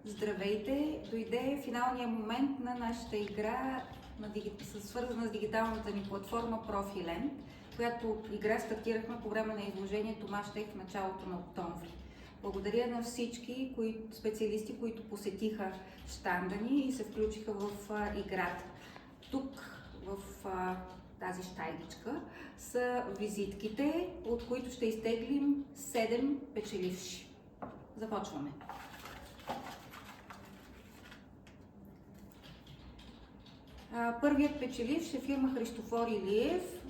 Здравейте! Дойде финалния момент на нашата игра, свързана с дигиталната ни платформа Профилент, която игра стартирахме по време на изложението Масштех в началото на октомври. Благодаря на всички специалисти, които посетиха щанда ни и се включиха в играта. Тук в тази щайдичка са визитките, от които ще изтеглим 7 печеливши. Започваме! Първият печеливш е фирма Христофор Илиев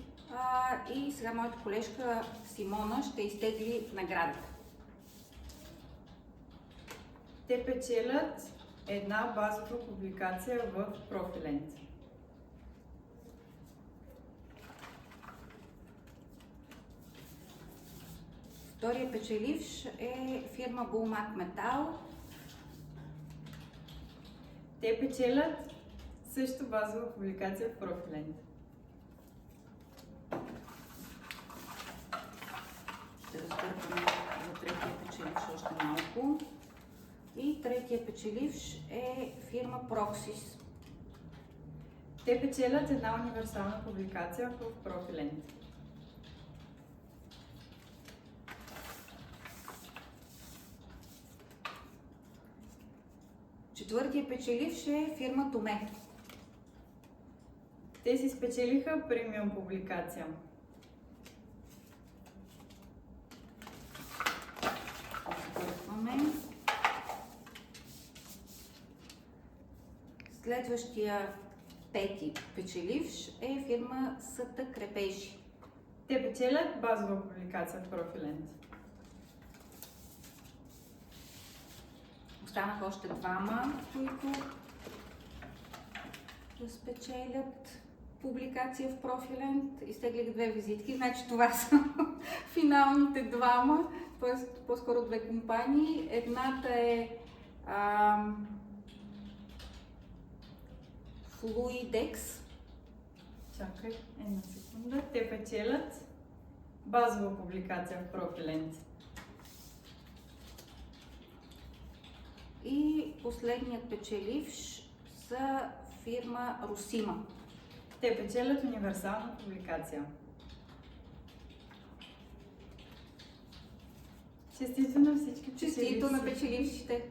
и сега моята колежка Симона ще изтегли наградата. Те печелят една базова публикация в Профилент. Вторият печеливш е фирма Булмак Метал. Те печелят също базова публикация в Профилент. Ще разтъркаме за третия печеливш още малко. И третия печеливш е фирма Проксис. Те печелят една универсална публикация в Профилент. Четвъртия печеливш е фирма Томе. Те си спечелиха премиум публикация. Отвъртваме. Следващия пети печеливш е фирма Съта Крепежи. Те печелят базова публикация в Профилент. Останаха още двама, които да спечелят публикация в Профилент. Изтеглих 2 визитки, значи това са финалните двама, т.е. по-скоро 2 компании. Едната е Fluidex. Чакай една секунда. Те печелят базова публикация в Профилент. И последният печеливш са фирма Русима. Те печелят универсална публикация. Честито на всички печеливши! Честито на печелившите!